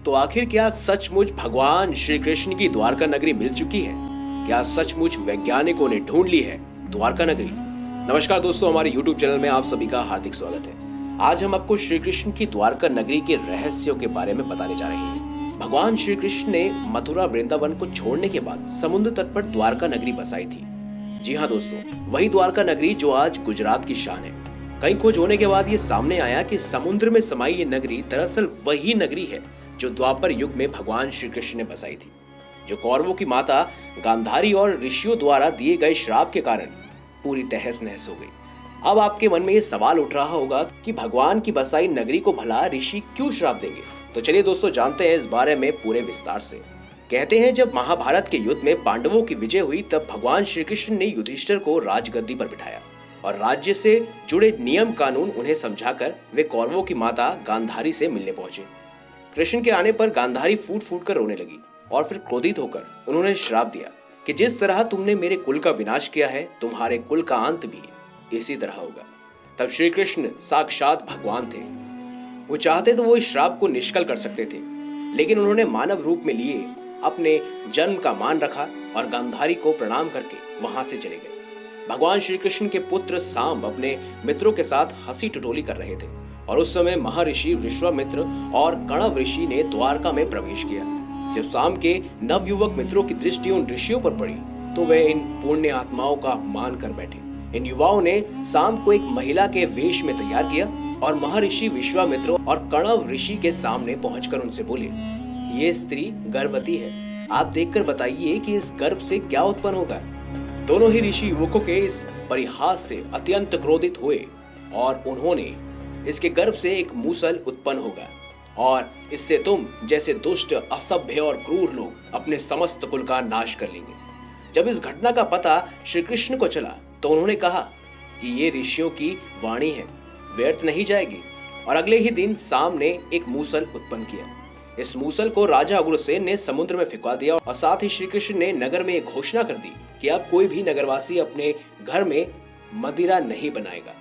तो आखिर क्या सचमुच भगवान श्री कृष्ण की द्वारका नगरी मिल चुकी है? क्या सचमुच वैज्ञानिकों ने ढूंढ ली है द्वारका नगरी? नमस्कार दोस्तों, हमारे YouTube चैनल में आप सभी का हार्दिक स्वागत है। आज हम आपको श्री कृष्ण की द्वारका नगरी के रहस्यों के बारे में बताने जा रहे हैं। भगवान श्री कृष्ण ने मथुरा वृंदावन को छोड़ने के बाद समुद्र तट पर द्वारका नगरी बसाई थी। जी हाँ दोस्तों, वही द्वारका नगरी जो आज गुजरात की शान है। कई खोज होने के बाद ये सामने आया कि समुद्र में समाई ये नगरी दरअसल वही नगरी है जो द्वापर युग में भगवान श्री कृष्ण ने बसाई थी, जो कौरवों की माता गांधारी और ऋषियों द्वारा दिए गए श्राप के कारण पूरी तहस नहस हो गई। अब आपके मन में ये सवाल उठ रहा होगा कि भगवान की बसाई नगरी को भला ऋषि क्यों श्राप देंगे? तो चलिए दोस्तों, जानते हैं इस बारे में पूरे विस्तार से। कहते हैं जब महाभारत के युद्ध में पांडवों की विजय हुई तब भगवान श्री कृष्ण ने युधिष्ठिर को राजगद्दी पर बिठाया और राज्य से जुड़े नियम कानून उन्हें समझाकर वे कौरवों की माता गांधारी से मिलने पहुंचे। कृष्ण के आने पर गांधारी फूट फूट कर रोने लगी और फिर क्रोधित होकर उन्होंने श्राप दिया कि जिस तरह तुमने मेरे कुल का विनाश किया है, तुम्हारे कुल का अंत भी इसी तरह होगा। तब श्री कृष्ण साक्षात भगवान थे। वो चाहते तो वो इस श्राप को निष्फल कर सकते थे, लेकिन उन्होंने मानव रूप में लिए अपने जन्म का मान रखा और गांधारी को प्रणाम करके वहां से चले गए। भगवान श्री कृष्ण के पुत्र सांब अपने मित्रों के साथ हंसी टटोली कर रहे थे और उस समय महर्षि विश्वामित्र और कणव ऋषि ने द्वारका में प्रवेश किया। जब सांब के नवयुवक मित्रों की दृष्टि उन ऋषियों पर पड़ी तो वे इन पुण्य आत्माओं का अपमान कर बैठे। इन युवाओं ने सांब को एक महिला के वेश में तैयार किया और महर्षि विश्वामित्र और कणव ऋषि के सामने पहुंचकर उनसे बोले, ये स्त्री गर्भवती है, आप देखकर बताइए कि इस गर्भ से क्या उत्पन्न होगा। दोनों ही ऋषि युवकों के इस परिहास से अत्यंत क्रोधित हुए और उन्होंने इसके गर्भ से एक मूसल उत्पन्न होगा और इससे तुम जैसे दुष्ट, असभ्य और क्रूर लोग अपने समस्त कुल का नाश कर लेंगे। जब इस घटना का पता श्री कृष्ण को चला तो उन्होंने कहा कि ये ऋषियों की वाणी है, व्यर्थ नहीं जाएगी। और अगले ही दिन सांब ने एक मूसल उत्पन्न किया। इस मूसल को राजा उग्रसेन ने समुद्र में फेंकवा दिया और साथ ही श्री कृष्ण ने नगर में एक घोषणा कर दी कि अब कोई भी नगरवासी अपने घर में मदिरा नहीं बनाएगा,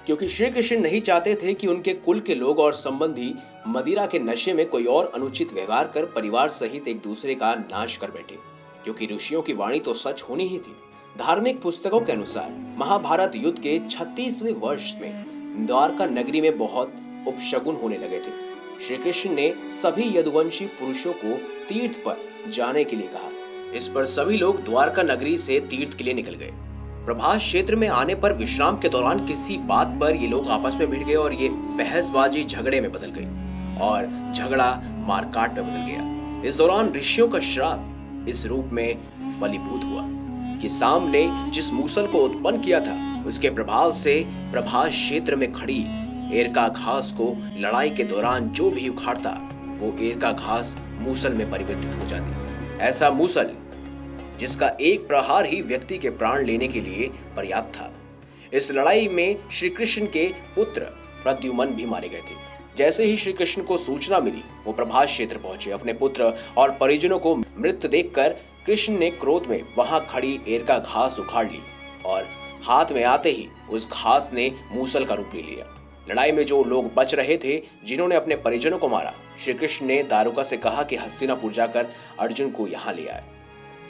क्योंकि श्री कृष्ण नहीं चाहते थे कि उनके कुल के लोग और संबंधी मदिरा के नशे में कोई और अनुचित व्यवहार कर परिवार सहित एक दूसरे का नाश कर बैठे, क्योंकि ऋषियों की वाणी तो सच होनी ही थी। धार्मिक पुस्तकों के अनुसार महाभारत युद्ध के 36वें वर्ष में द्वारका नगरी में बहुत उपशगुन होने लगे थे। श्री कृष्ण ने सभी यदुवंशी पुरुषों को तीर्थ पर जाने के लिए कहा। इस पर सभी लोग द्वारका नगरी से तीर्थ के लिए निकल गए। प्रभास क्षेत्र में आने पर विश्राम के दौरान किसी बात पर ये लोग आपस में भिड़ गए और ये बहसबाजी झगड़े में बदल गई और झगड़ा मारकाट में बदल गया। इस दौरान ऋषियों का श्राप इस रूप में फलीभूत हुआ कि सांब ने जिस मूसल को उत्पन्न किया था उसके प्रभाव से प्रभास क्षेत्र में खड़ी एरका घास को लड़ाई के दौरान जो भी उखाड़ता वो एरका घास मूसल में परिवर्तित हो जाती। ऐसा मूसल जिसका एक प्रहार ही व्यक्ति के प्राण लेने के लिए पर्याप्त था। इस लड़ाई में श्री कृष्ण के पुत्र प्रद्युम्न भी मारे गए थे। जैसे ही श्री कृष्ण को सूचना मिली वो प्रभास क्षेत्र पहुंचे। अपने पुत्र और परिजनों को मृत देखकर कृष्ण ने क्रोध में वहां खड़ी एरका घास उखाड़ ली और हाथ में आते ही उस घास ने मूसल का रूप ले लिया। लड़ाई में जो लोग बच रहे थे, जिन्होंने अपने परिजनों को मारा, श्री कृष्ण ने दारुका से कहा कि हस्तिनापुर जाकर अर्जुन को यहाँ ले आए।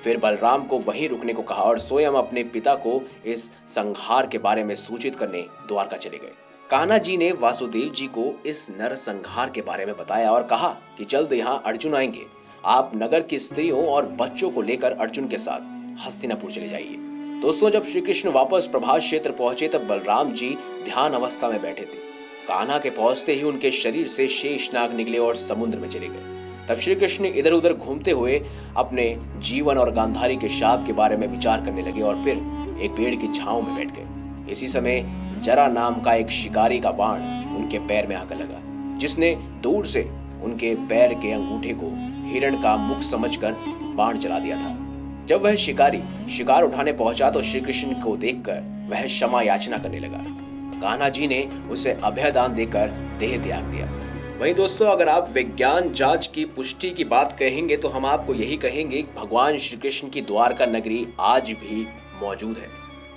फिर बलराम को वहीं रुकने को कहा और स्वयं अपने पिता को इस संहार के बारे में सूचित करने द्वारका चले गए। कान्हा जी ने वासुदेव जी को इस नर संहार के बारे में बताया और कहा कि जल्द यहाँ अर्जुन आएंगे, आप नगर की स्त्रियों और बच्चों को लेकर अर्जुन के साथ हस्तिनापुर चले जाइए। दोस्तों, जब श्री कृष्ण वापस प्रभास क्षेत्र पहुंचे तब बलराम जी ध्यान अवस्था में बैठे थे। कान्हा के पहुंचते ही उनके शरीर से शेषनाग निकले और समुद्र में चले गए। तब श्री कृष्ण इधर उधर घूमते हुए अपने जीवन और गांधारी के शाप के बारे में विचार करने लगे और फिर एक पेड़ की छांव में बैठ गए। इसी समय जरा नाम का एक शिकारी का बाण उनके पैर में आकर लगा, जिसने दूर से उनके पैर के अंगूठे को हिरण का मुख समझकर बाण चला दिया था। जब वह शिकारी शिकार उठाने पहुंचा तो श्री कृष्ण को देखकर वह क्षमा याचना करने लगा। कान्हा जी ने उसे अभयदान देकर देह त्याग दिया। वहीं दोस्तों, अगर आप विज्ञान जांच की पुष्टि की बात कहेंगे तो हम आपको यही कहेंगे कि भगवान श्री कृष्ण की द्वारका नगरी आज भी मौजूद है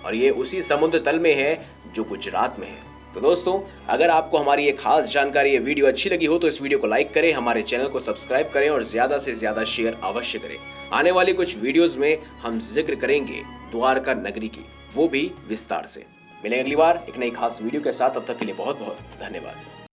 और ये उसी समुद्र तल में है जो गुजरात में है। तो दोस्तों, अगर आपको हमारी ये खास जानकारी, ये वीडियो अच्छी लगी हो तो इस वीडियो को लाइक करें, हमारे चैनल को सब्सक्राइब करें और ज्यादा से ज्यादा शेयर अवश्य करें। आने वाली कुछ वीडियोस में हम जिक्र करेंगे द्वारका नगरी की, वो भी विस्तार से। मिलेंगे अगली बार एक नई खास वीडियो के साथ, तब तक के लिए बहुत बहुत धन्यवाद।